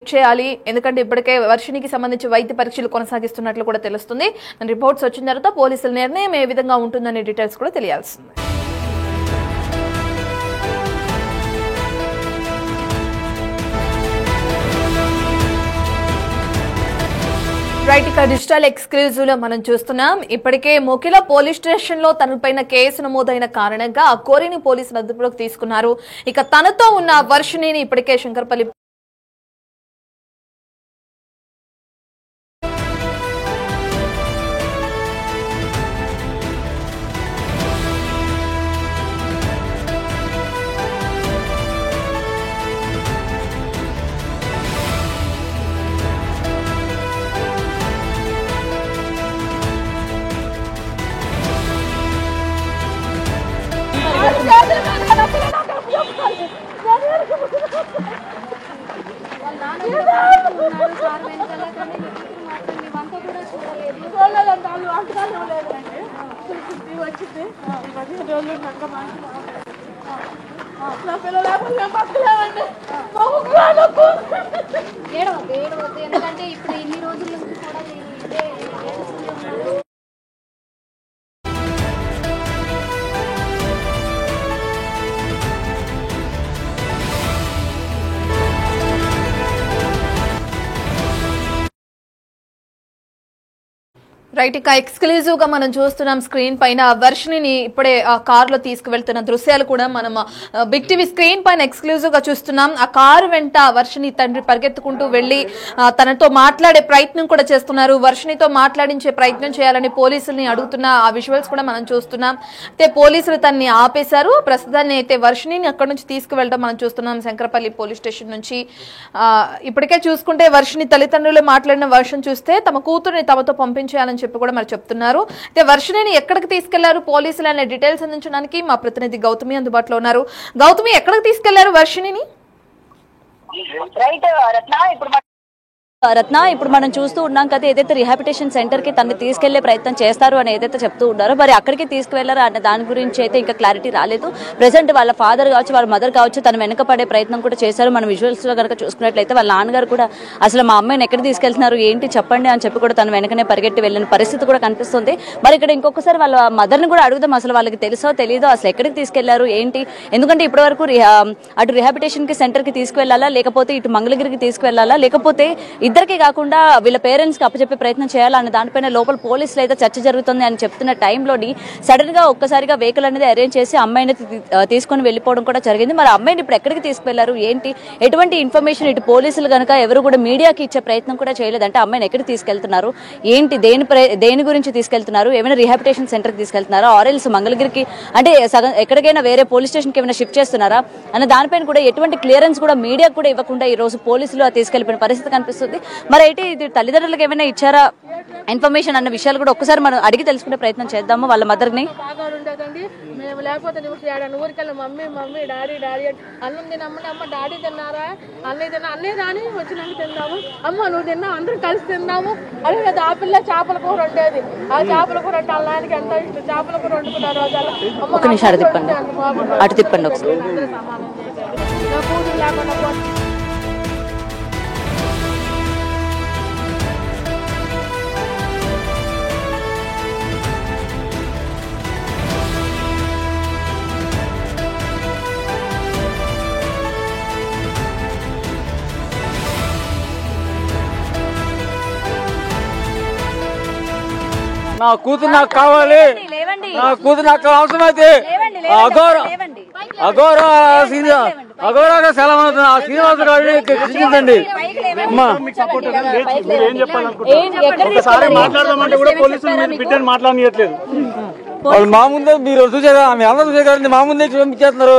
Lift చేయాలి, ఎందుకంటే ఇప్పటికే వర్షినికి సంబంధించి వైద్య పరీక్షలు కొనసాగిస్తున్నట్లు కూడా తెలుస్తుంది. రిపోర్ట్స్ వచ్చిన తర్వాత పోలీసుల నిర్ణయం ఏ విధంగా ఉంటుందనే డీటెయిల్స్ కూడా తెలియాల్సింది. రైట్, ఇక డిజిటల్ ఎక్స్క్లూజివ్ లో మనం చూస్తున్నాం. ఇప్పటికే మొకిల పోలీస్ స్టేషన్ లో తనపైన కేసు నమోదైన కారణంగా ఆ కోరిని పోలీసులు అదుపులోకి తీసుకున్నారు. ఇక తనతో ఉన్న వర్షిణిని ఇప్పటికే శంకర్పల్లి ఎందుకంటే ఇప్పుడు ఇన్ని రోజుల నుంచి కూడా రైట్, ఇక ఎక్స్క్లూజివ్ గా మనం చూస్తున్నాం స్క్రీన్ పైన వర్షిణిని ఇప్పుడే ఆ కారులో తీసుకువెళ్తున్న దృశ్యాలు కూడా మనం బిగ్ టీవీ స్క్రీన్ పైన ఎక్స్క్లూజివ్ గా చూస్తున్నాం. ఆ కారు వెంట వర్షిణి తండ్రి పరిగెత్తుకుంటూ వెళ్లి తనతో మాట్లాడే ప్రయత్నం కూడా చేస్తున్నారు. వర్షిణితో మాట్లాడించే ప్రయత్నం చేయాలని పోలీసుల్ని అడుగుతున్న ఆ విజువల్స్ కూడా మనం చూస్తున్నాం. అయితే పోలీసులు తనని ఆపేశారు. ప్రస్తుతాన్ని అయితే వర్షిణిని అక్కడి నుంచి తీసుకువెళ్ళడం మనం చూస్తున్నాం శంకరపల్లి పోలీస్ స్టేషన్ నుంచి. ఇప్పటికే చూసుకుంటే వర్షిణి తల్లిదండ్రులు మాట్లాడిన వర్షం చూస్తే తమ కూతురుని తమతో పంపించేయాలని చెప్పి కూడా మరి చెప్తున్నారు. అయితే వర్షిణిని ఎక్కడికి తీసుకెళ్లారు పోలీసులు అనే డీటెయిల్స్ అందించడానికి మా ప్రతినిధి గౌతమి అందుబాటులో ఉన్నారు. గౌతమి, ఎక్కడికి తీసుకెళ్లారు వర్షిణిని? రత్న, ఇప్పుడు మనం చూస్తూ ఉన్నాం కదా, ఏదైతే రిహాబిలిటేషన్ సెంటర్ కి తనని తీసుకెళ్లే ప్రయత్నం చేస్తారు అని ఏదైతే చెప్తూ ఉన్నారో, మరి అక్కడికి తీసుకువెళ్లారు అనే దాని గురించి అయితే ఇంకా క్లారిటీ రాలేదు. ప్రెసెంట్ వాళ్ళ ఫాదర్ కావచ్చు, వాళ్ళ మదర్ కావచ్చు, తన వెనక పడే ప్రయత్నం కూడా చేశారు. మనం విజువల్స్ లో కనుక చూసుకున్నట్లయితే వాళ్ళ నాన్నగారు కూడా అసలు మా అమ్మాయిని ఎక్కడ తీసుకెళ్తున్నారు ఏంటి చెప్పండి అని చెప్పి కూడా తన వెనకనే పరిగెట్టి వెళ్ళిన పరిస్థితి కూడా కనిపిస్తుంది. మరి ఇక్కడ ఇంకొకసారి వాళ్ళ మదర్ ని కూడా అడుగుదాం, అసలు వాళ్ళకి తెలుసో తెలీదో అసలు ఎక్కడికి తీసుకెళ్లారు ఏంటి, ఎందుకంటే ఇప్పటి వరకు అటు రిహాబిలిటేషన్ కి సెంటర్ కి తీసుకువెళ్లాలా, లేకపోతే ఇటు మంగళగిరికి తీసుకువెళ్లాలా, లేకపోతే ఇద్దరికి కాకుండా వీళ్ళ పేరెంట్స్ కి అప్పచెప్పే ప్రయత్నం చేయాలన్న దానిపైన లోపల పోలీసులు అయితే చర్చ జరుగుతుంది అని చెప్తున్న టైంలోని సడన్ గా ఒక్కసారిగా వెహికల్ అనేది అరేంజ్ చేసి అమ్మాయిని తీసుకుని వెళ్ళిపోవడం కూడా జరిగింది. మరి అమ్మాయిని ఇప్పుడు ఎక్కడికి తీసుకెళ్లారు ఏంటి, ఎటువంటి ఇన్ఫర్మేషన్ ఇటు పోలీసులు కనుక ఎవరు కూడా మీడియాకి ఇచ్చే ప్రయత్నం కూడా చేయలేదంటే అమ్మాయిని ఎక్కడికి తీసుకెళ్తున్నారు ఏంటి, దేని గురించి తీసుకెళ్తున్నారు, ఏమైనా రిహాబిలిటేషన్ సెంటర్ కి తీసుకెళ్తున్నారా, ఆర్ఎల్స్ మంగళగిరికి అంటే ఎక్కడికైనా వేరే పోలీస్ స్టేషన్ కి ఏమైనా షిఫ్ట్ చేస్తున్నారా అన్న దానిపైన కూడా ఎటువంటి క్లియరెన్స్ కూడా మీడియాకు కూడా ఇవ్వకుండా ఈ రోజు పోలీసులు తీసుకెళ్లిపోయిన పరిస్థితి కనిపిస్తుంది. మరి అయితే ఇది తల్లిదండ్రులకు ఏమైనా ఇచ్చారా ఇన్ఫర్మేషన్ అన్న విషయాలు కూడా ఒకసారి మనం అడిగి తెలుసుకునే ప్రయత్నం చేద్దాము వాళ్ళ మదర్ ని. మేము లేకపోతే ఊరికెళ్ళి మమ్మీ మమ్మీ డాడీ డాడీ అన్నం తినమ్మని, అమ్మ డాడీ తిన్నారా, అన్నయ్య తిన్నా, అన్నయ్య రాని వచ్చినాక తిన్నాము, అమ్మ నువ్వు తిన్నావు, అందరం కలిసి తిన్నాము. అదే కదా ఆ పిల్ల చేపల కూర ఉండేది, ఆ చేపల కూర అంటే వాళ్ళ నాయనకి ఎంత ఇష్టం, చేపల కూర వండుకున్నారు. ఒక నిమిషం అటు తిప్పండి, అటు తిప్పండి ఒకసారి. నా కూతురు లేకుండా నా కూతురు నాకు కావాలి, నా కూతురు నాకు అవసరం అయితే అఘోరాగా సెలవు అవుతుంది. ఆ శ్రీనివాస గారిని కృషించండి అమ్మా. మాట్లాడదామంటే కూడా పోలీసులు బిడ్డని మాట్లాడనియట్లేదు. వాళ్ళు మా ముందే మీరు చూసే కదా, ఆమె అందరూ చూసే కదండి, మా ముందే పంపించేస్తున్నారు.